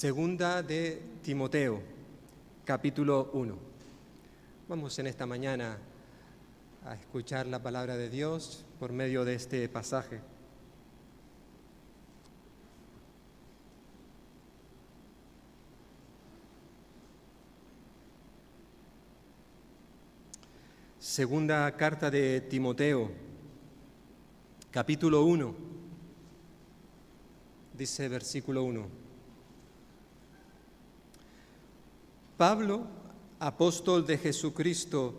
Segunda de Timoteo, capítulo 1. Vamos en esta mañana a escuchar la palabra de Dios por medio de este pasaje. Segunda carta de Timoteo, capítulo 1, dice versículo 1. Pablo, apóstol de Jesucristo,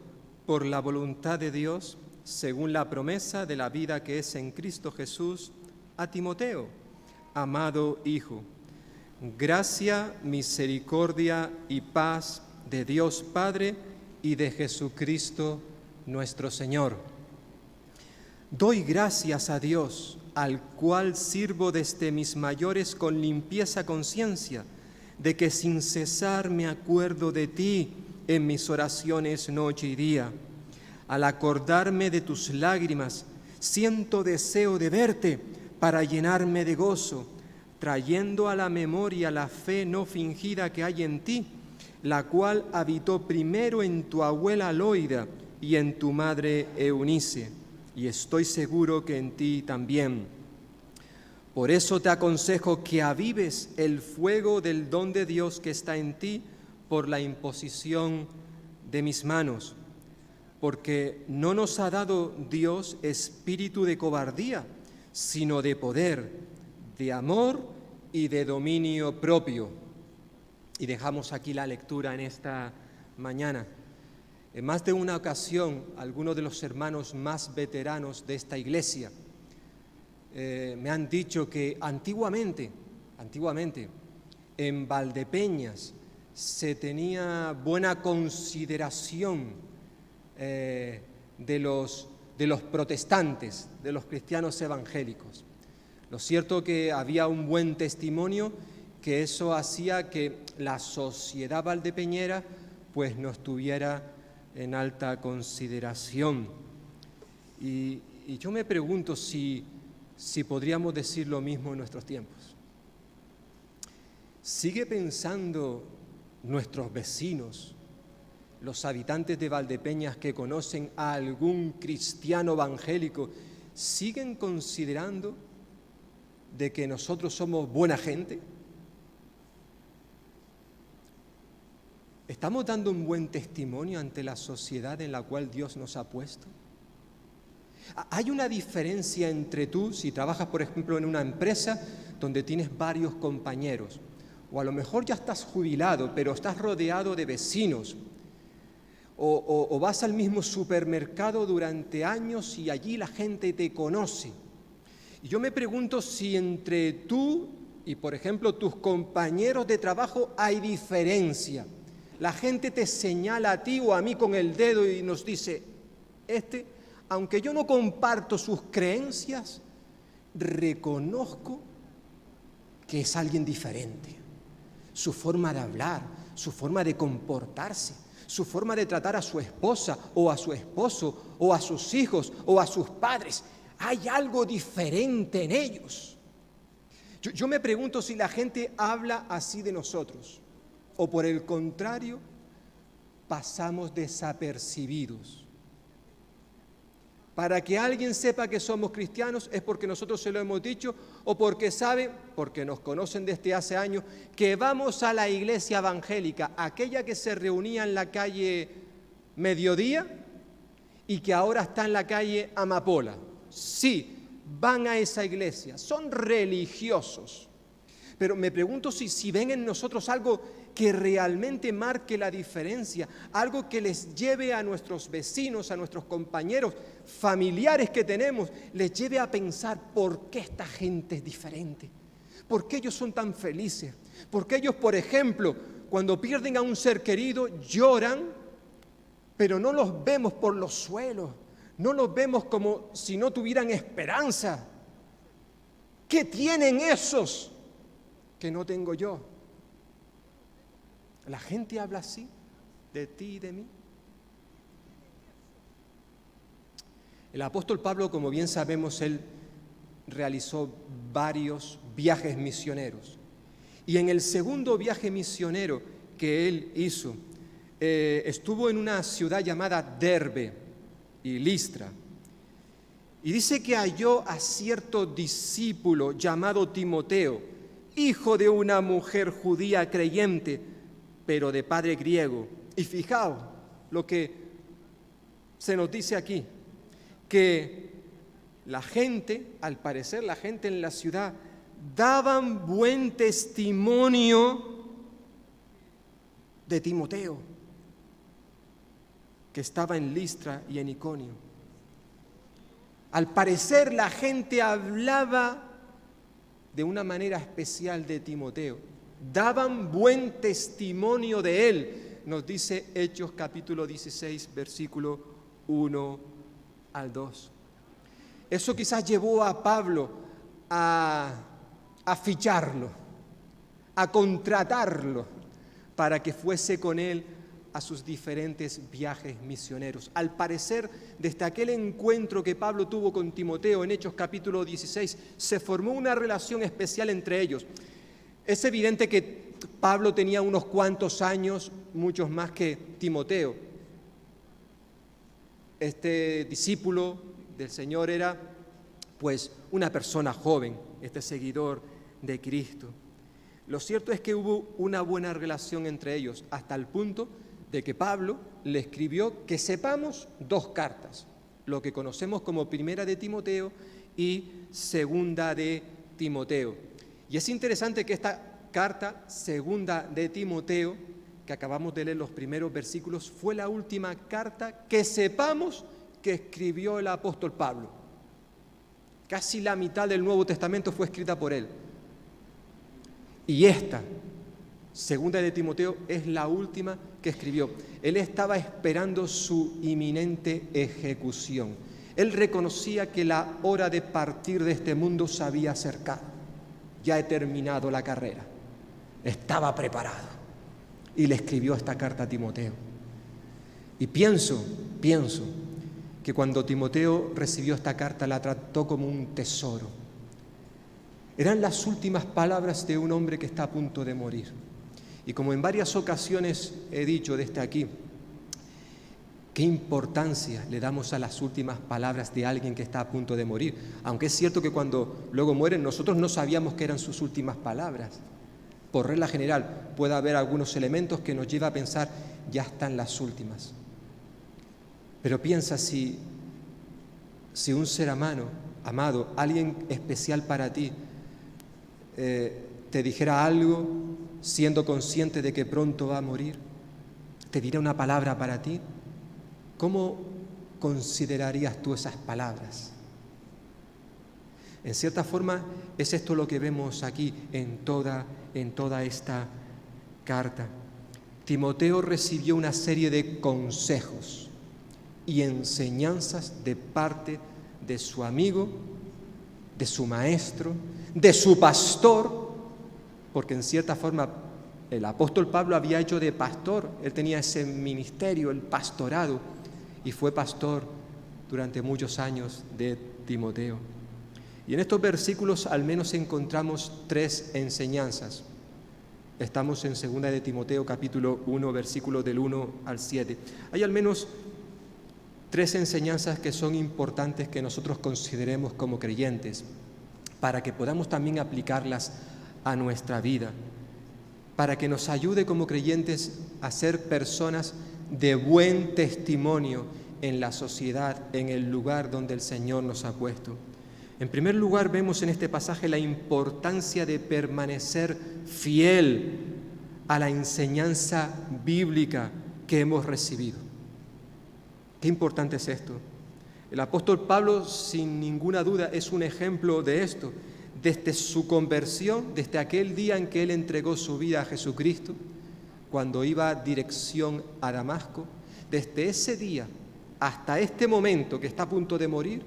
por la voluntad de Dios, según la promesa de la vida que es en Cristo Jesús, a Timoteo, amado Hijo. Gracia, misericordia y paz de Dios Padre y de Jesucristo nuestro Señor. Doy gracias a Dios, al cual sirvo desde mis mayores con limpieza conciencia, de que sin cesar me acuerdo de ti en mis oraciones noche y día. Al acordarme de tus lágrimas, siento deseo de verte para llenarme de gozo, trayendo a la memoria la fe no fingida que hay en ti, la cual habitó primero en tu abuela Loida y en tu madre Eunice, y estoy seguro que en ti también. Por eso te aconsejo que avives el fuego del don de Dios que está en ti por la imposición de mis manos, porque no nos ha dado Dios espíritu de cobardía, sino de poder, de amor y de dominio propio. Y dejamos aquí la lectura en esta mañana. En más de una ocasión, algunos de los hermanos más veteranos de esta iglesia me han dicho que antiguamente, en Valdepeñas se tenía buena consideración de los protestantes, de los cristianos evangélicos. Lo cierto que había un buen testimonio, que eso hacía que la sociedad valdepeñera pues nos tuviera en alta consideración. Y yo me pregunto si podríamos decir lo mismo en nuestros tiempos. ¿Sigue pensando nuestros vecinos, los habitantes de Valdepeñas que conocen a algún cristiano evangélico, siguen considerando de que nosotros somos buena gente? ¿Estamos dando un buen testimonio ante la sociedad en la cual Dios nos ha puesto? Hay una diferencia entre tú, si trabajas, por ejemplo, en una empresa donde tienes varios compañeros, o a lo mejor ya estás jubilado, pero estás rodeado de vecinos, o vas al mismo supermercado durante años y allí la gente te conoce. Y yo me pregunto si entre tú y, por ejemplo, tus compañeros de trabajo hay diferencia. La gente te señala a ti o a mí con el dedo y nos dice, aunque yo no comparto sus creencias, reconozco que es alguien diferente. Su forma de hablar, su forma de comportarse, su forma de tratar a su esposa o a su esposo o a sus hijos o a sus padres. Hay algo diferente en ellos. Yo me pregunto si la gente habla así de nosotros o por el contrario, pasamos desapercibidos. Para que alguien sepa que somos cristianos es porque nosotros se lo hemos dicho o porque saben, porque nos conocen desde hace años, que vamos a la iglesia evangélica, aquella que se reunía en la calle Mediodía y que ahora está en la calle Amapola. Sí, van a esa iglesia, son religiosos. Pero me pregunto si ven en nosotros algo que realmente marque la diferencia, algo que les lleve a nuestros vecinos, a nuestros compañeros, familiares que tenemos, les lleve a pensar por qué esta gente es diferente, por qué ellos son tan felices, por qué ellos, por ejemplo, cuando pierden a un ser querido, lloran, pero no los vemos por los suelos, no los vemos como si no tuvieran esperanza. ¿Qué tienen esos que no tengo yo? ¿La gente habla así de ti y de mí? El apóstol Pablo, como bien sabemos, él realizó varios viajes misioneros Y en el segundo viaje misionero que él hizo, estuvo en una ciudad llamada Derbe y Listra. Y dice que halló a cierto discípulo llamado Timoteo, hijo de una mujer judía creyente, pero de padre griego. Y fijaos lo que se nos dice aquí, que la gente, al parecer la gente en la ciudad, daban buen testimonio de Timoteo, que estaba en Listra y en Iconio. Al parecer la gente hablaba de una manera especial de Timoteo, daban buen testimonio de él, nos dice Hechos capítulo 16, versículo 1 al 2. Eso quizás llevó a Pablo a ficharlo, a contratarlo para que fuese con él a sus diferentes viajes misioneros. Al parecer, desde aquel encuentro que Pablo tuvo con Timoteo en Hechos capítulo 16, se formó una relación especial entre ellos. Es evidente que Pablo tenía unos cuantos años, muchos más que Timoteo. Este discípulo del Señor era, pues, una persona joven, este seguidor de Cristo. Lo cierto es que hubo una buena relación entre ellos, hasta el punto de que Pablo le escribió, que sepamos, 2 cartas, lo que conocemos como Primera de Timoteo y Segunda de Timoteo. Y es interesante que esta carta, Segunda de Timoteo, que acabamos de leer los primeros versículos, fue la última carta que sepamos que escribió el apóstol Pablo. Casi la mitad del Nuevo Testamento fue escrita por él. Y esta, Segunda de Timoteo, es la última que escribió. Él estaba esperando su inminente ejecución. Él reconocía que la hora de partir de este mundo se había acercado. Ya he terminado la carrera. Estaba preparado. Y le escribió esta carta a Timoteo. Y pienso que cuando Timoteo recibió esta carta la trató como un tesoro. Eran las últimas palabras de un hombre que está a punto de morir. Y como en varias ocasiones he dicho desde aquí, qué importancia le damos a las últimas palabras de alguien que está a punto de morir. Aunque es cierto que cuando luego mueren nosotros no sabíamos que eran sus últimas palabras. Por regla general puede haber algunos elementos que nos llevan a pensar, ya están las últimas. Pero piensa si un ser amado, alguien especial para ti, te dijera algo siendo consciente de que pronto va a morir, te dirá una palabra para ti, ¿cómo considerarías tú esas palabras? En cierta forma es esto lo que vemos aquí en toda esta carta. Timoteo recibió una serie de consejos y enseñanzas de parte de su amigo, de su maestro, de su pastor, porque en cierta forma el apóstol Pablo había hecho de pastor, él tenía ese ministerio, el pastorado, y fue pastor durante muchos años de Timoteo. Y en estos versículos al menos encontramos 3 enseñanzas. Estamos en 2 de Timoteo capítulo 1, versículos del 1 al 7. Hay al menos 3 enseñanzas que son importantes que nosotros consideremos como creyentes, para que podamos también aplicarlas a nuestra vida, para que nos ayude como creyentes a ser personas de buen testimonio en la sociedad, en el lugar donde el Señor nos ha puesto. En primer lugar, vemos en este pasaje la importancia de permanecer fiel a la enseñanza bíblica que hemos recibido. Qué importante es esto. El apóstol Pablo, sin ninguna duda, es un ejemplo de esto. Desde su conversión, desde aquel día en que él entregó su vida a Jesucristo, cuando iba dirección a Damasco, desde ese día hasta este momento que está a punto de morir,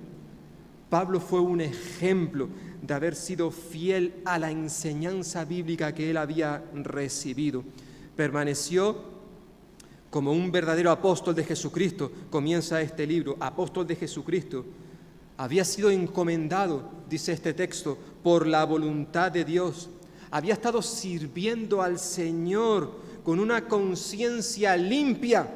Pablo fue un ejemplo de haber sido fiel a la enseñanza bíblica que él había recibido. Permaneció como un verdadero apóstol de Jesucristo. Comienza este libro, apóstol de Jesucristo. Había sido encomendado, dice este texto, por la voluntad de Dios, había estado sirviendo al Señor con una conciencia limpia,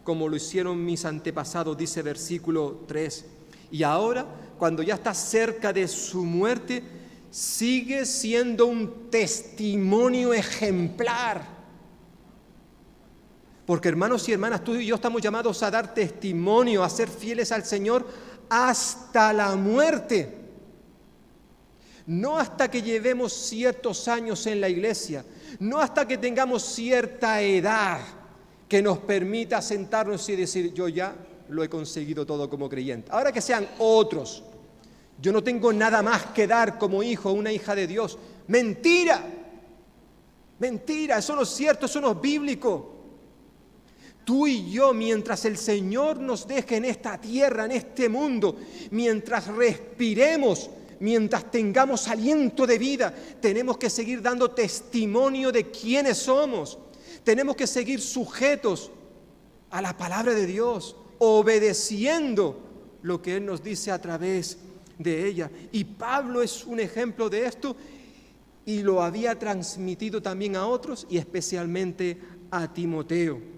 como lo hicieron mis antepasados, dice versículo 3. Y ahora, cuando ya está cerca de su muerte, sigue siendo un testimonio ejemplar. Porque hermanos y hermanas, tú y yo estamos llamados a dar testimonio, a ser fieles al Señor hasta la muerte. No hasta que llevemos ciertos años en la iglesia, no hasta que tengamos cierta edad que nos permita sentarnos y decir, yo ya lo he conseguido todo como creyente. Ahora que sean otros, yo no tengo nada más que dar como hijo o una hija de Dios. Mentira, mentira, eso no es cierto, eso no es bíblico. Tú y yo, mientras el Señor nos deje en esta tierra, en este mundo, mientras respiremos, mientras tengamos aliento de vida, tenemos que seguir dando testimonio de quiénes somos. Tenemos que seguir sujetos a la palabra de Dios, obedeciendo lo que Él nos dice a través de ella. Y Pablo es un ejemplo de esto y lo había transmitido también a otros y especialmente a Timoteo.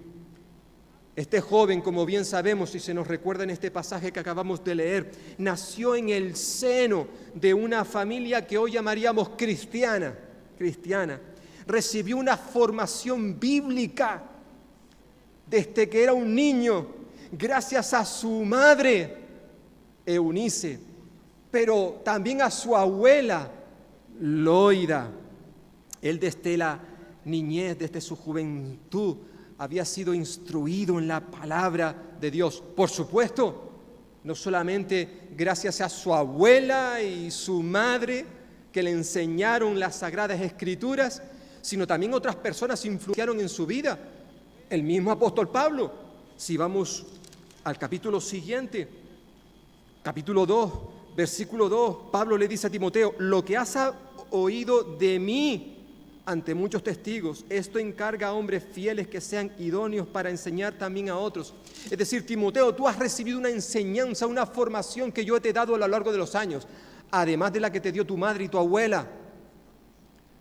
Este joven, como bien sabemos y se nos recuerda en este pasaje que acabamos de leer, nació en el seno de una familia que hoy llamaríamos cristiana. Recibió una formación bíblica desde que era un niño, gracias a su madre, Eunice, pero también a su abuela, Loida. Él desde la niñez, desde su juventud, había sido instruido en la palabra de Dios. Por supuesto, no solamente gracias a su abuela y su madre que le enseñaron las Sagradas Escrituras, sino también otras personas influyeron en su vida. El mismo apóstol Pablo, si vamos al capítulo siguiente, capítulo 2, versículo 2, Pablo le dice a Timoteo, lo que has oído de mí ante muchos testigos, esto encarga a hombres fieles que sean idóneos para enseñar también a otros. Es decir, Timoteo, tú has recibido una enseñanza, una formación que yo te he dado a lo largo de los años, además de la que te dio tu madre y tu abuela.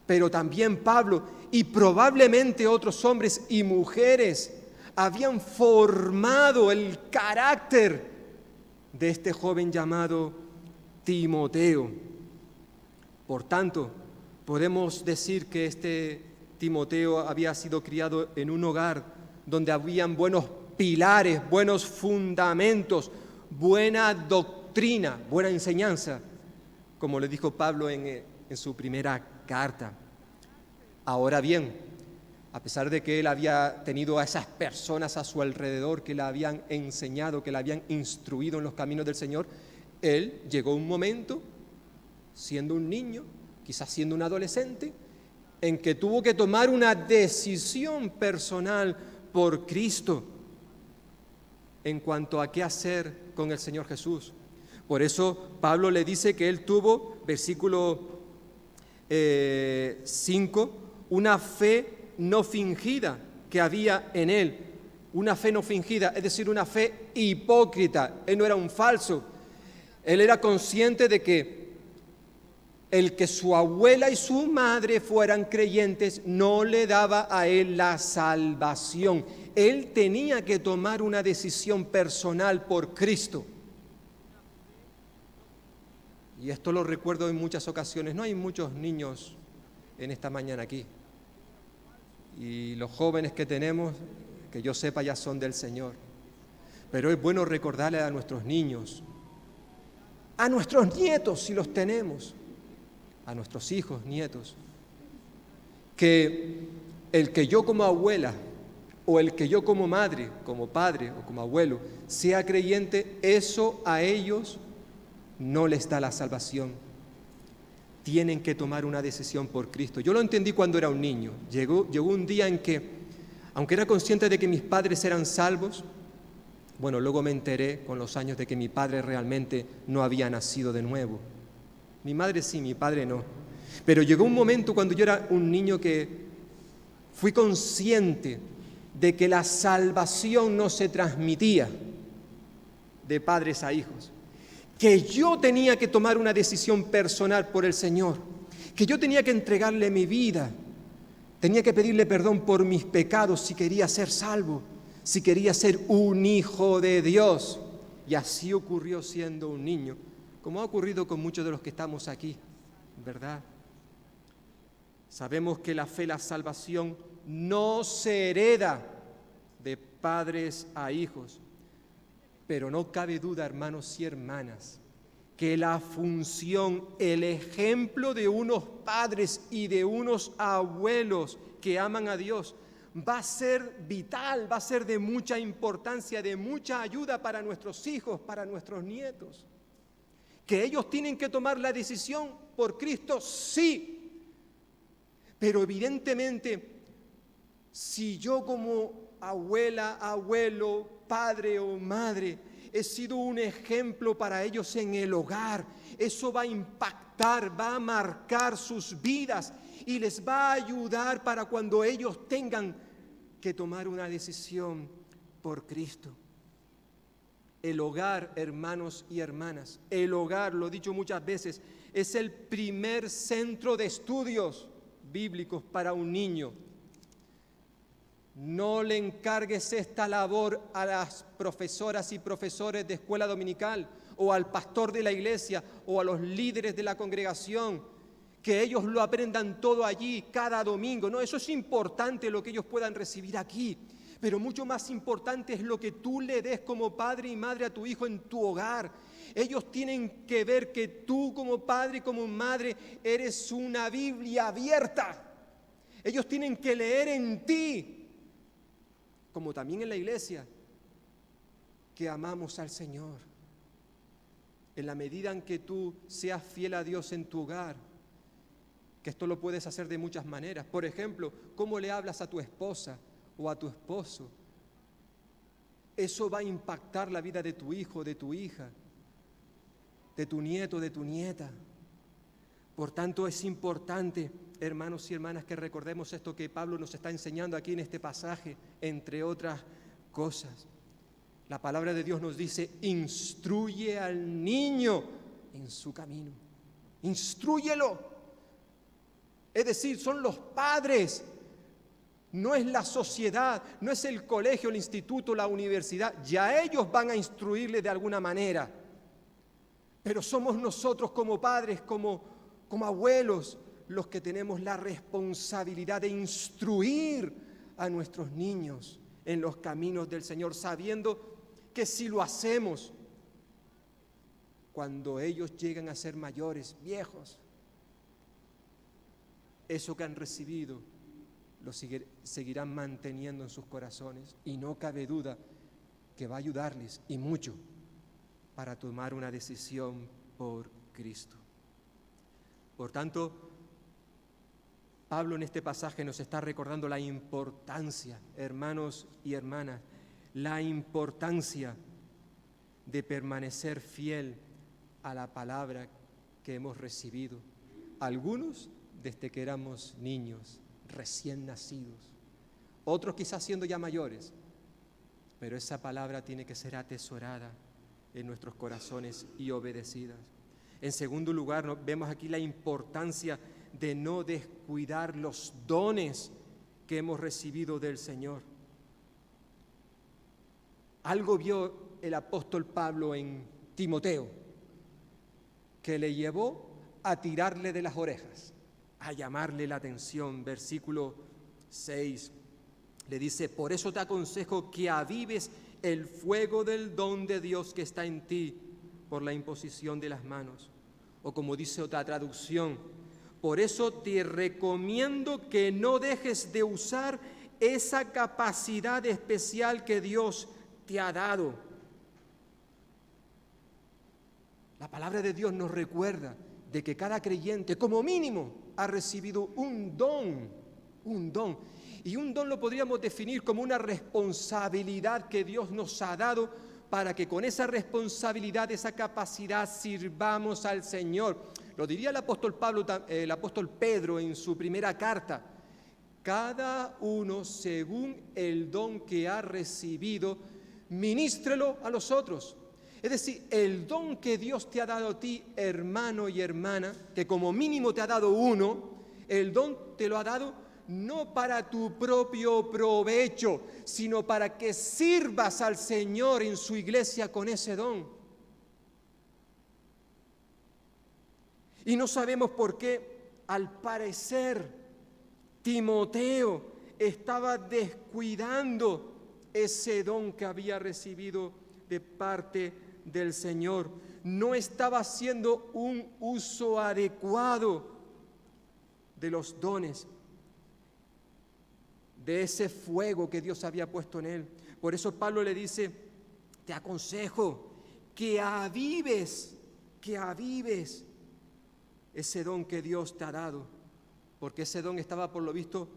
Pero también Pablo y probablemente otros hombres y mujeres habían formado el carácter de este joven llamado Timoteo. Por tanto, podemos decir que este Timoteo había sido criado en un hogar donde habían buenos pilares, buenos fundamentos, buena doctrina, buena enseñanza, como le dijo Pablo en su primera carta. Ahora bien, a pesar de que él había tenido a esas personas a su alrededor que le habían enseñado, que le habían instruido en los caminos del Señor, él llegó un momento, siendo un niño, quizás siendo un adolescente, en que tuvo que tomar una decisión personal por Cristo en cuanto a qué hacer con el Señor Jesús. Por eso Pablo le dice que él tuvo, versículo 5, una fe no fingida que había en él, una fe no fingida, es decir, una fe hipócrita. Él no era un falso, él era consciente de que el que su abuela y su madre fueran creyentes no le daba a él la salvación. Él tenía que tomar una decisión personal por Cristo. Y esto lo recuerdo en muchas ocasiones. No hay muchos niños en esta mañana aquí. Y los jóvenes que tenemos, que yo sepa, ya son del Señor. Pero es bueno recordarle a nuestros niños, a nuestros nietos si los tenemos, a nuestros hijos, nietos, que el que yo como abuela o el que yo como madre, como padre o como abuelo sea creyente, eso a ellos no les da la salvación. Tienen que tomar una decisión por Cristo. Yo lo entendí cuando era un niño. Llegó un día en que, aunque era consciente de que mis padres eran salvos, bueno, luego me enteré con los años de que mi padre realmente no había nacido de nuevo. Mi madre sí, mi padre no. Pero llegó un momento cuando yo era un niño que fui consciente de que la salvación no se transmitía de padres a hijos, que yo tenía que tomar una decisión personal por el Señor, que yo tenía que entregarle mi vida, tenía que pedirle perdón por mis pecados si quería ser salvo, si quería ser un hijo de Dios. Y así ocurrió siendo un niño, como ha ocurrido con muchos de los que estamos aquí, ¿verdad? Sabemos que la fe, la salvación, no se hereda de padres a hijos, pero no cabe duda, hermanos y hermanas, que la función, el ejemplo de unos padres y de unos abuelos que aman a Dios va a ser vital, va a ser de mucha importancia, de mucha ayuda para nuestros hijos, para nuestros nietos. Que ellos tienen que tomar la decisión por Cristo, sí, pero evidentemente, si yo como abuela, abuelo, padre o madre he sido un ejemplo para ellos en el hogar, eso va a impactar, va a marcar sus vidas y les va a ayudar para cuando ellos tengan que tomar una decisión por Cristo. El hogar, hermanos y hermanas, el hogar, lo he dicho muchas veces, es el primer centro de estudios bíblicos para un niño. No le encargues esta labor a las profesoras y profesores de escuela dominical o al pastor de la iglesia o a los líderes de la congregación, que ellos lo aprendan todo allí cada domingo. No, eso es importante lo que ellos puedan recibir aquí, pero mucho más importante es lo que tú le des como padre y madre a tu hijo en tu hogar. Ellos tienen que ver que tú como padre y como madre eres una Biblia abierta. Ellos tienen que leer en ti, como también en la iglesia, que amamos al Señor. En la medida en que tú seas fiel a Dios en tu hogar, que esto lo puedes hacer de muchas maneras. Por ejemplo, ¿cómo le hablas a tu esposa o a tu esposo? Eso va a impactar la vida de tu hijo, de tu hija, de tu nieto, de tu nieta. Por tanto, es importante, hermanos y hermanas, que recordemos esto que Pablo nos está enseñando aquí en este pasaje, entre otras cosas. La palabra de Dios nos dice, instruye al niño en su camino. Instrúyelo. Es decir, son los padres, no es la sociedad, no es el colegio, el instituto, la universidad. Ya ellos van a instruirle de alguna manera. Pero somos nosotros como padres, como abuelos, los que tenemos la responsabilidad de instruir a nuestros niños en los caminos del Señor, sabiendo que si lo hacemos, cuando ellos llegan a ser mayores, viejos, eso que han recibido lo seguirán manteniendo en sus corazones, y no cabe duda que va a ayudarles y mucho para tomar una decisión por Cristo. Por tanto, Pablo en este pasaje nos está recordando la importancia, hermanos y hermanas, la importancia de permanecer fiel a la palabra que hemos recibido. Algunos desde que éramos niños, recién nacidos, otros quizás siendo ya mayores, pero esa palabra tiene que ser atesorada en nuestros corazones y obedecidas. En segundo lugar, vemos aquí la importancia de no descuidar los dones que hemos recibido del Señor. Algo vio el apóstol Pablo en Timoteo, que le llevó a tirarle de las orejas, a llamarle la atención. Versículo 6 le dice, por eso te aconsejo que avives el fuego del don de Dios que está en ti por la imposición de las manos. O como dice otra traducción, por eso te recomiendo que no dejes de usar esa capacidad especial que Dios te ha dado. La palabra de Dios nos recuerda de que cada creyente, como mínimo, ha recibido un don. Y un don lo podríamos definir como una responsabilidad que Dios nos ha dado para que con esa responsabilidad, esa capacidad, sirvamos al Señor. Lo diría el apóstol Pedro en su primera carta. Cada uno, según el don que ha recibido, ministrelo a los otros. Es decir, el don que Dios te ha dado a ti, hermano y hermana, que como mínimo te ha dado uno, el don te lo ha dado no para tu propio provecho, sino para que sirvas al Señor en su iglesia con ese don. Y no sabemos por qué, al parecer, Timoteo estaba descuidando ese don que había recibido de parte del Señor. No estaba haciendo un uso adecuado de los dones, de ese fuego que Dios había puesto en él. Por eso Pablo le dice, te aconsejo que avives ese don que Dios te ha dado, porque ese don estaba por lo visto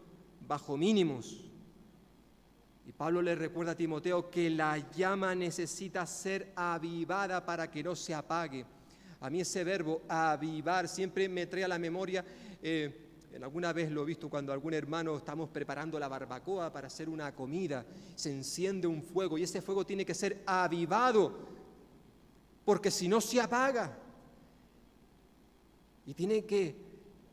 bajo mínimos. Y Pablo le recuerda a Timoteo que la llama necesita ser avivada para que no se apague. A mí ese verbo, avivar, siempre me trae a la memoria, alguna vez lo he visto cuando algún hermano estamos preparando la barbacoa para hacer una comida, se enciende un fuego y ese fuego tiene que ser avivado, porque si no se apaga. Y tiene que,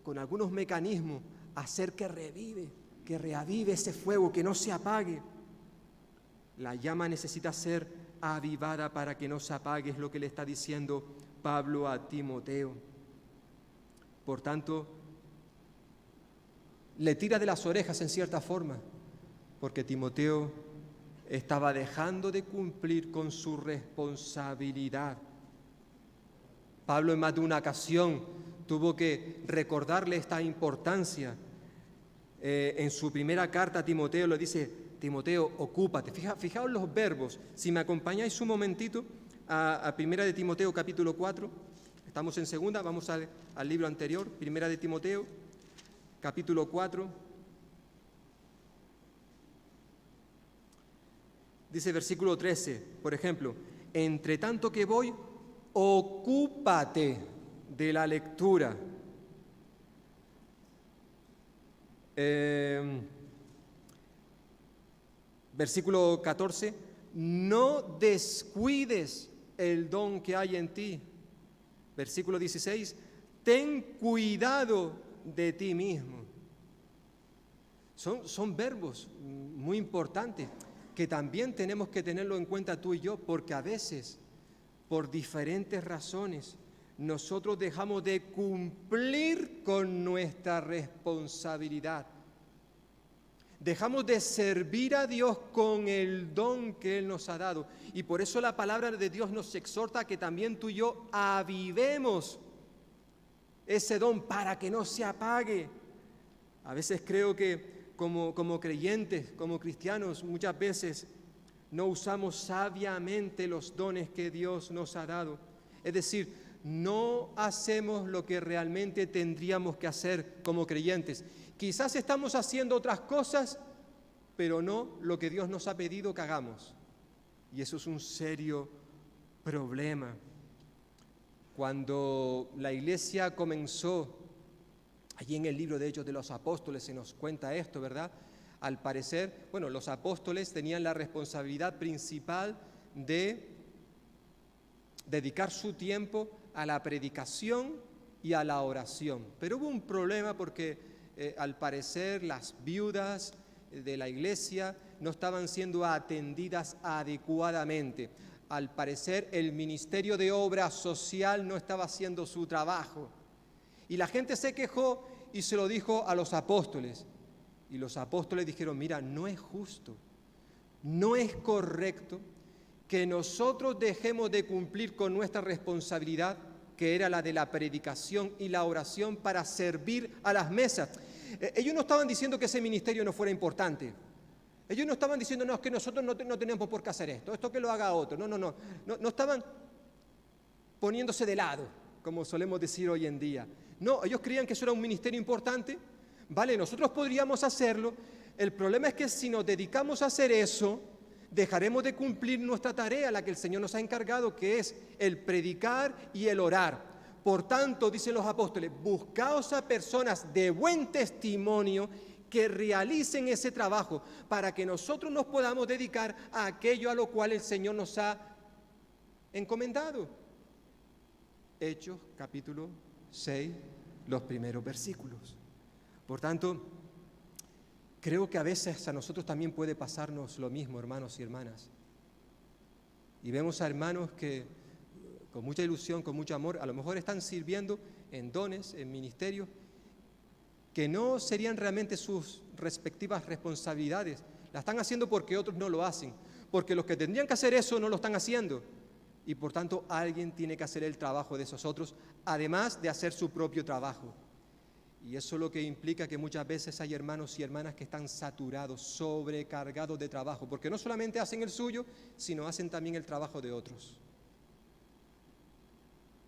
con algunos mecanismos, hacer que reavive ese fuego, que no se apague. La llama necesita ser avivada para que no se apague, es lo que le está diciendo Pablo a Timoteo. Por tanto, le tira de las orejas en cierta forma, porque Timoteo estaba dejando de cumplir con su responsabilidad. Pablo en más de una ocasión tuvo que recordarle esta importancia. En su primera carta a Timoteo le dice, Timoteo, ocúpate. Fijaos los verbos. Si me acompañáis un momentito a Primera de Timoteo capítulo 4, estamos en segunda, vamos al libro anterior, Primera de Timoteo capítulo 4. Dice versículo 13, por ejemplo, entre tanto que voy, ocúpate de la lectura. Versículo 14, no descuides el don que hay en ti. Versículo 16, ten cuidado de ti mismo. Son verbos muy importantes que también tenemos que tenerlo en cuenta tú y yo, porque a veces, por diferentes razones, nosotros dejamos de cumplir con nuestra responsabilidad. Dejamos de servir a Dios con el don que Él nos ha dado. Y por eso la palabra de Dios nos exhorta a que también tú y yo avivemos ese don para que no se apague. A veces creo que como creyentes, como cristianos, muchas veces no usamos sabiamente los dones que Dios nos ha dado. Es decir, no hacemos lo que realmente tendríamos que hacer como creyentes. Quizás estamos haciendo otras cosas, pero no lo que Dios nos ha pedido que hagamos. Y eso es un serio problema. Cuando la iglesia comenzó, allí en el libro de Hechos de los Apóstoles se nos cuenta esto, ¿verdad? Al parecer, los apóstoles tenían la responsabilidad principal de dedicar su tiempo a la predicación y a la oración. Pero hubo un problema porque al parecer las viudas de la iglesia no estaban siendo atendidas adecuadamente. Al parecer el ministerio de obra social no estaba haciendo su trabajo. Y la gente se quejó y se lo dijo a los apóstoles. Y los apóstoles dijeron, mira, no es justo, no es correcto que nosotros dejemos de cumplir con nuestra responsabilidad, que era la de la predicación y la oración para servir a las mesas. Ellos no estaban diciendo que ese ministerio no fuera importante. Ellos no estaban diciendo, no, es que nosotros no tenemos por qué hacer esto que lo haga otro. No estaban poniéndose de lado, como solemos decir hoy en día. No, ellos creían que eso era un ministerio importante. Vale, nosotros podríamos hacerlo. El problema es que si nos dedicamos a hacer eso, dejaremos de cumplir nuestra tarea, la que el Señor nos ha encargado, que es el predicar y el orar. Por tanto, dicen los apóstoles, buscaos a personas de buen testimonio que realicen ese trabajo para que nosotros nos podamos dedicar a aquello a lo cual el Señor nos ha encomendado. Hechos, capítulo 6, los primeros versículos. Por tanto, creo que a veces a nosotros también puede pasarnos lo mismo, hermanos y hermanas. Y vemos a hermanos que con mucha ilusión, con mucho amor, a lo mejor están sirviendo en dones, en ministerios, que no serían realmente sus respectivas responsabilidades. La están haciendo porque otros no lo hacen, porque los que tendrían que hacer eso no lo están haciendo. Y por tanto alguien tiene que hacer el trabajo de esos otros, además de hacer su propio trabajo. Y eso es lo que implica que muchas veces hay hermanos y hermanas que están saturados, sobrecargados de trabajo, porque no solamente hacen el suyo, sino hacen también el trabajo de otros.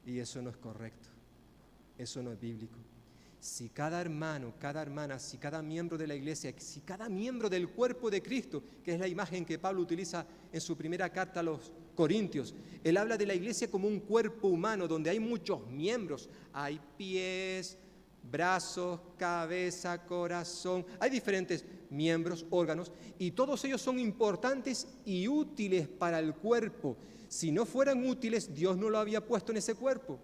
Y eso no es correcto, eso no es bíblico. Si cada hermano, cada hermana, si cada miembro de la iglesia, si cada miembro del cuerpo de Cristo, que es la imagen que Pablo utiliza en su primera carta a los Corintios, él habla de la iglesia como un cuerpo humano donde hay muchos miembros, hay pies, brazos, cabeza, corazón, hay diferentes miembros, órganos, y todos ellos son importantes y útiles para el cuerpo. Si no fueran útiles, Dios no lo había puesto en ese cuerpo.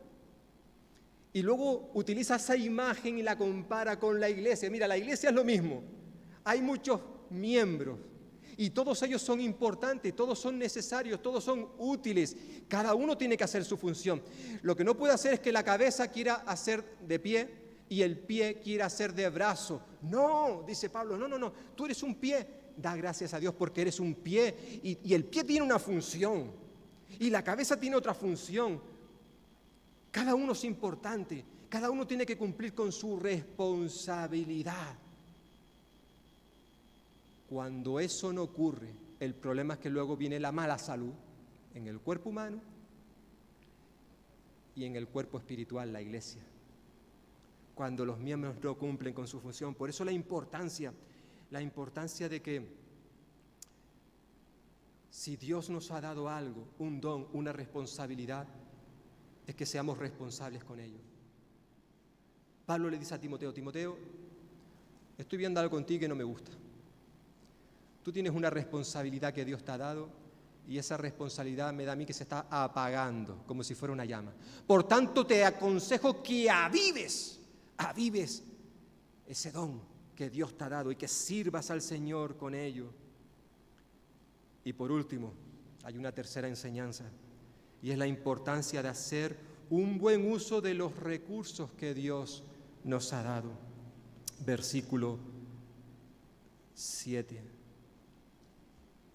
Y luego utiliza esa imagen y la compara con la iglesia. Mira, la iglesia es lo mismo. Hay muchos miembros y todos ellos son importantes, todos son necesarios, todos son útiles. Cada uno tiene que hacer su función. Lo que no puede hacer es que la cabeza quiera hacer de pie y el pie quiera hacer de brazo. No, dice Pablo, no, tú eres un pie. Da gracias a Dios porque eres un pie y el pie tiene una función y la cabeza tiene otra función. Cada uno es importante, cada uno tiene que cumplir con su responsabilidad. Cuando eso no ocurre, el problema es que luego viene la mala salud en el cuerpo humano y en el cuerpo espiritual, la iglesia. Cuando los miembros no cumplen con su función. Por eso la importancia de que si Dios nos ha dado algo, un don, una responsabilidad, es que seamos responsables con ello. Pablo le dice a Timoteo, Timoteo, estoy viendo algo contigo que no me gusta. Tú tienes una responsabilidad que Dios te ha dado y esa responsabilidad me da a mí que se está apagando como si fuera una llama. Por tanto, te aconsejo que avives ese don que Dios te ha dado y que sirvas al Señor con ello. Y por último, hay una tercera enseñanza. Y es la importancia de hacer un buen uso de los recursos que Dios nos ha dado. Versículo 7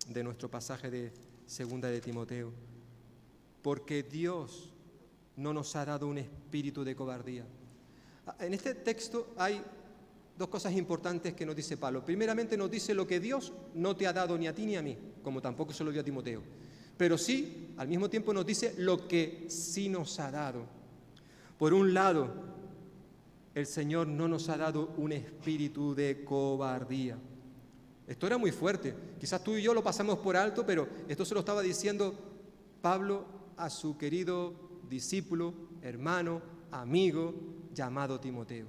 de nuestro pasaje de segunda de Timoteo. Porque Dios no nos ha dado un espíritu de cobardía. En este texto hay dos cosas importantes que nos dice Pablo. Primeramente nos dice lo que Dios no te ha dado ni a ti ni a mí, como tampoco se lo dio a Timoteo. Pero sí, al mismo tiempo nos dice lo que sí nos ha dado. Por un lado, el Señor no nos ha dado un espíritu de cobardía. Esto era muy fuerte. Quizás tú y yo lo pasamos por alto, pero esto se lo estaba diciendo Pablo a su querido discípulo, hermano, amigo, llamado Timoteo.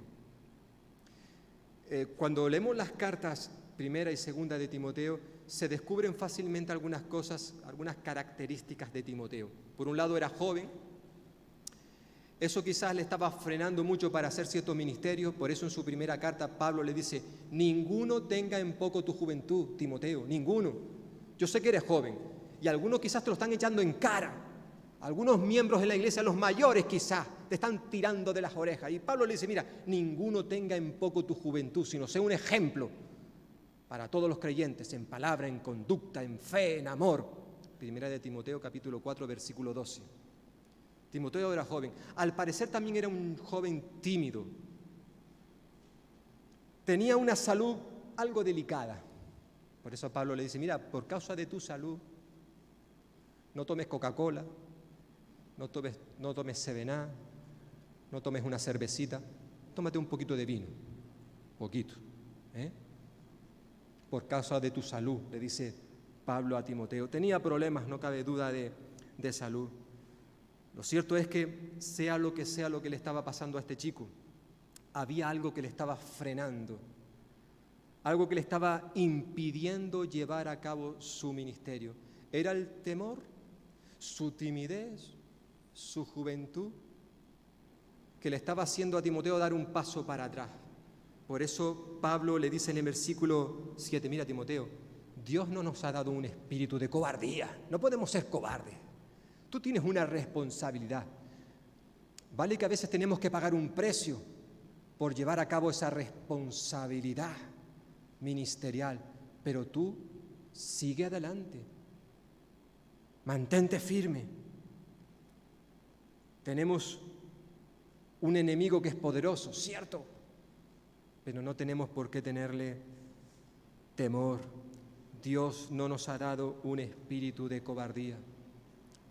Cuando leemos las cartas primera y segunda de Timoteo, se descubren fácilmente algunas cosas, algunas características de Timoteo. Por un lado era joven, eso quizás le estaba frenando mucho para hacer ciertos ministerios, por eso en su primera carta Pablo le dice, ninguno tenga en poco tu juventud, Timoteo, ninguno. Yo sé que eres joven y algunos quizás te lo están echando en cara, algunos miembros de la iglesia, los mayores quizás, te están tirando de las orejas. Y Pablo le dice, mira, ninguno tenga en poco tu juventud, sino sea un ejemplo para todos los creyentes, en palabra, en conducta, en fe, en amor. Primera de Timoteo, capítulo 4, versículo 12. Timoteo era joven. Al parecer también era un joven tímido. Tenía una salud algo delicada. Por eso Pablo le dice, mira, por causa de tu salud, no tomes Coca-Cola, no tomes 7up, no tomes una cervecita, tómate un poquito de vino, poquito, por causa de tu salud, le dice Pablo a Timoteo. Tenía problemas, no cabe duda, de salud. Lo cierto es que sea lo que le estaba pasando a este chico, había algo que le estaba frenando, algo que le estaba impidiendo llevar a cabo su ministerio. ¿Era el temor? su timidez, su juventud, que le estaba haciendo a Timoteo dar un paso para atrás. Por eso Pablo le dice en el versículo 7, mira Timoteo, Dios no nos ha dado un espíritu de cobardía, no podemos ser cobardes. Tú tienes una responsabilidad. Vale que a veces tenemos que pagar un precio por llevar a cabo esa responsabilidad ministerial, pero tú sigue adelante, mantente firme. Tenemos un enemigo que es poderoso, cierto, pero no tenemos por qué tenerle temor. Dios no nos ha dado un espíritu de cobardía.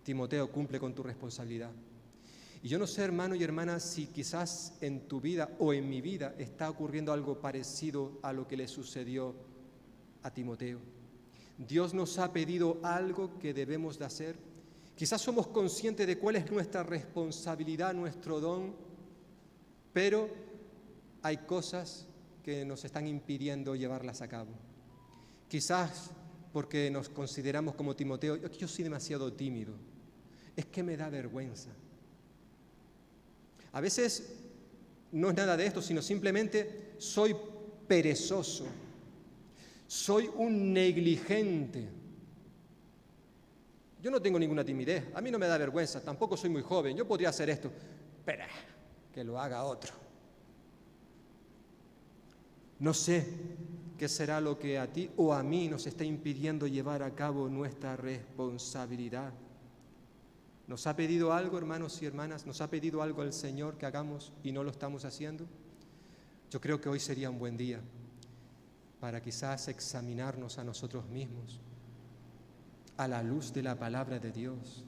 Timoteo, cumple con tu responsabilidad. Y yo no sé, hermano y hermana, si quizás en tu vida o en mi vida está ocurriendo algo parecido a lo que le sucedió a Timoteo. Dios nos ha pedido algo que debemos de hacer. Quizás somos conscientes de cuál es nuestra responsabilidad, nuestro don, pero hay cosas que nos están impidiendo llevarlas a cabo. Quizás porque nos consideramos como Timoteo, yo soy demasiado tímido, es que me da vergüenza. A veces no es nada de esto, sino simplemente soy perezoso, soy un negligente. Yo no tengo ninguna timidez, a mí no me da vergüenza, tampoco soy muy joven, yo podría hacer esto, pero que lo haga otro. No sé qué será lo que a ti o a mí nos está impidiendo llevar a cabo nuestra responsabilidad. ¿Nos ha pedido algo, hermanos y hermanas? ¿Nos ha pedido algo el Señor que hagamos y no lo estamos haciendo? Yo creo que hoy sería un buen día para quizás examinarnos a nosotros mismos a la luz de la palabra de Dios.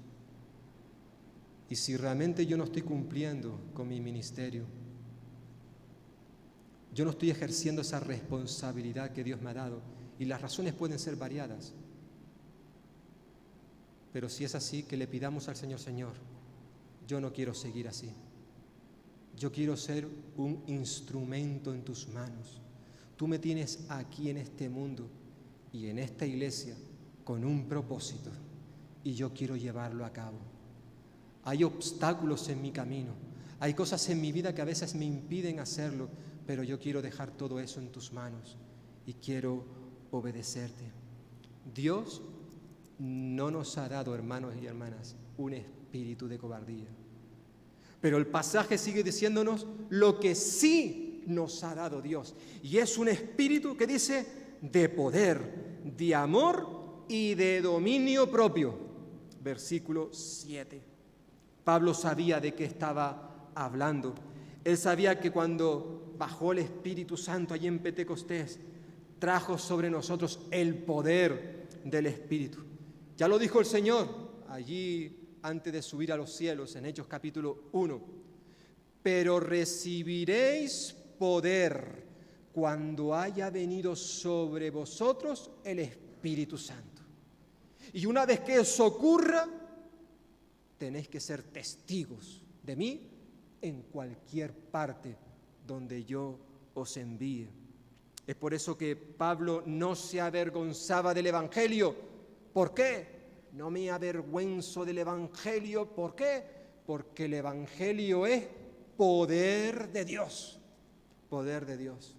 Y si realmente yo no estoy cumpliendo con mi ministerio, yo no estoy ejerciendo esa responsabilidad que Dios me ha dado, y las razones pueden ser variadas. Pero si es así, que le pidamos al Señor, Señor, yo no quiero seguir así. Yo quiero ser un instrumento en tus manos. Tú me tienes aquí en este mundo y en esta iglesia con un propósito, y yo quiero llevarlo a cabo. Hay obstáculos en mi camino, hay cosas en mi vida que a veces me impiden hacerlo, pero yo quiero dejar todo eso en tus manos y quiero obedecerte. Dios no nos ha dado, hermanos y hermanas, un espíritu de cobardía. Pero el pasaje sigue diciéndonos lo que sí nos ha dado Dios. Y es un espíritu que dice de poder, de amor y de dominio propio. Versículo 7. Pablo sabía de qué estaba hablando. Él sabía que cuando bajó el Espíritu Santo allí en Pentecostés, trajo sobre nosotros el poder del Espíritu. Ya lo dijo el Señor allí antes de subir a los cielos, en Hechos capítulo 1. Pero recibiréis poder cuando haya venido sobre vosotros el Espíritu Santo. Y una vez que eso ocurra, tenéis que ser testigos de mí en cualquier parte donde yo os envíe. Es por eso que Pablo no se avergonzaba del Evangelio. ¿Por qué? No me avergüenzo del Evangelio. ¿Por qué? Porque el Evangelio es poder de Dios. Poder de Dios.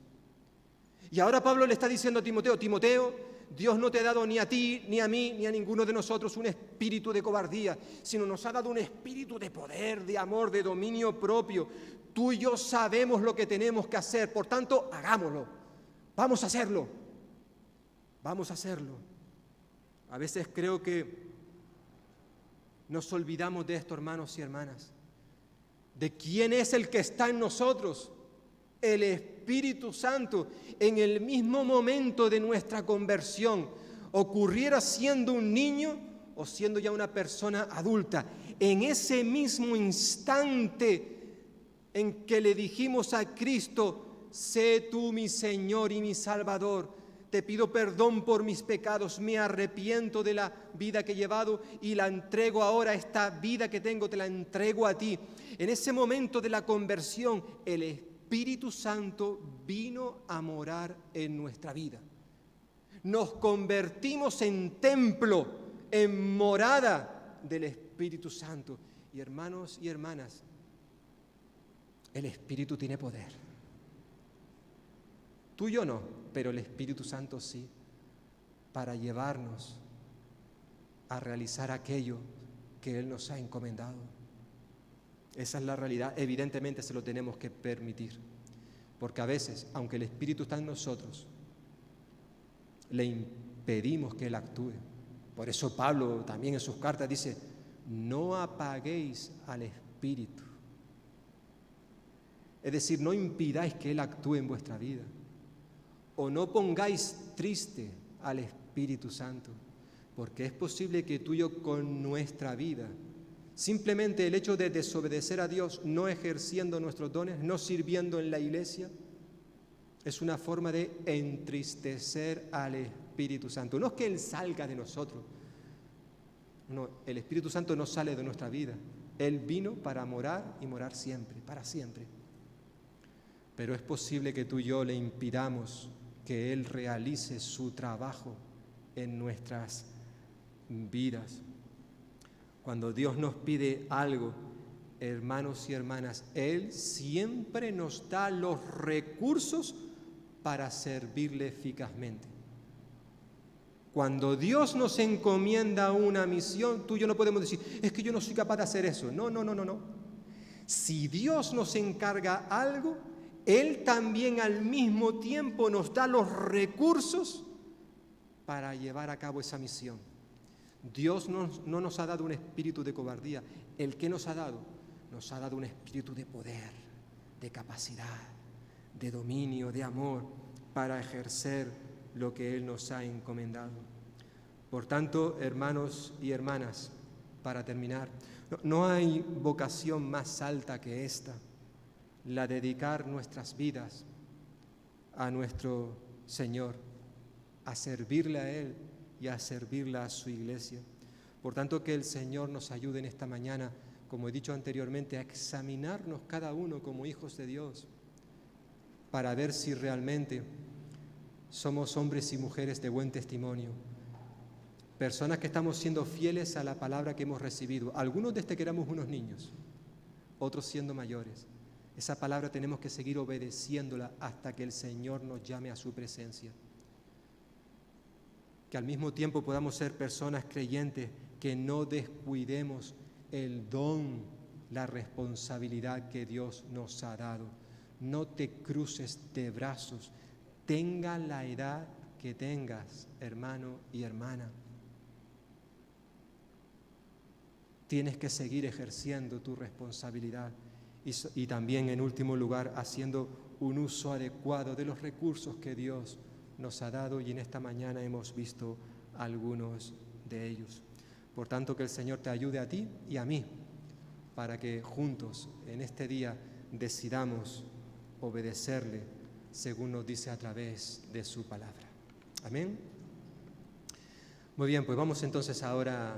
Y ahora Pablo le está diciendo a Timoteo, Timoteo, Dios no te ha dado ni a ti, ni a mí, ni a ninguno de nosotros un espíritu de cobardía, sino nos ha dado un espíritu de poder, de amor, de dominio propio. Tú y yo sabemos lo que tenemos que hacer, por tanto, hagámoslo. Vamos a hacerlo. Vamos a hacerlo. A veces creo que nos olvidamos de esto, hermanos y hermanas, de quién es el que está en nosotros. El Espíritu Santo, en el mismo momento de nuestra conversión, ocurriera siendo un niño o siendo ya una persona adulta, en ese mismo instante en que le dijimos a Cristo, sé tú mi Señor y mi Salvador, te pido perdón por mis pecados, me arrepiento de la vida que he llevado y la entrego ahora, esta vida que tengo te la entrego a ti. En ese momento de la conversión, el Espíritu Santo vino a morar en nuestra vida. Nos convertimos en templo, en morada del Espíritu Santo. Y hermanos y hermanas, el Espíritu tiene poder. Tú y yo no, pero el Espíritu Santo sí, para llevarnos a realizar aquello que Él nos ha encomendado. Esa es la realidad. Evidentemente se lo tenemos que permitir, porque a veces, aunque el Espíritu está en nosotros, le impedimos que Él actúe. Por eso Pablo también en sus cartas dice: no apaguéis al Espíritu. Es decir, no impidáis que Él actúe en vuestra vida, o no pongáis triste al Espíritu Santo, porque es posible que tú y yo con nuestra vida, simplemente el hecho de desobedecer a Dios, no ejerciendo nuestros dones, no sirviendo en la iglesia, es una forma de entristecer al Espíritu Santo. No es que Él salga de nosotros, no, el Espíritu Santo no sale de nuestra vida. Él vino para morar y morar siempre, para siempre. Pero es posible que tú y yo le impidamos que Él realice su trabajo en nuestras vidas. Cuando Dios nos pide algo, hermanos y hermanas, Él siempre nos da los recursos para servirle eficazmente. Cuando Dios nos encomienda una misión, tú y yo no podemos decir: es que yo no soy capaz de hacer eso. No. Si Dios nos encarga algo, Él también al mismo tiempo nos da los recursos para llevar a cabo esa misión. Dios no nos ha dado un espíritu de cobardía. ¿El qué nos ha dado? Nos ha dado un espíritu de poder, de capacidad, de dominio, de amor, para ejercer lo que Él nos ha encomendado. Por tanto, hermanos y hermanas, para terminar, no hay vocación más alta que esta, la de dedicar nuestras vidas a nuestro Señor, a servirle a Él y a servirle a su iglesia. Por tanto, que el Señor nos ayude en esta mañana, como he dicho anteriormente, a examinarnos cada uno como hijos de Dios, para ver si realmente somos hombres y mujeres de buen testimonio, personas que estamos siendo fieles a la palabra que hemos recibido, algunos desde que éramos unos niños, otros siendo mayores. Esa palabra tenemos que seguir obedeciéndola hasta que el Señor nos llame a su presencia. Que al mismo tiempo podamos ser personas creyentes, que no descuidemos el don, la responsabilidad que Dios nos ha dado. No te cruces de brazos, tenga la edad que tengas, hermano y hermana. Tienes que seguir ejerciendo tu responsabilidad y también, en último lugar, haciendo un uso adecuado de los recursos que Dios nos ha dado, y en esta mañana hemos visto algunos de ellos. Por tanto, que el Señor te ayude a ti y a mí, para que juntos en este día decidamos obedecerle según nos dice a través de su palabra. Amén. Muy bien, pues vamos entonces ahora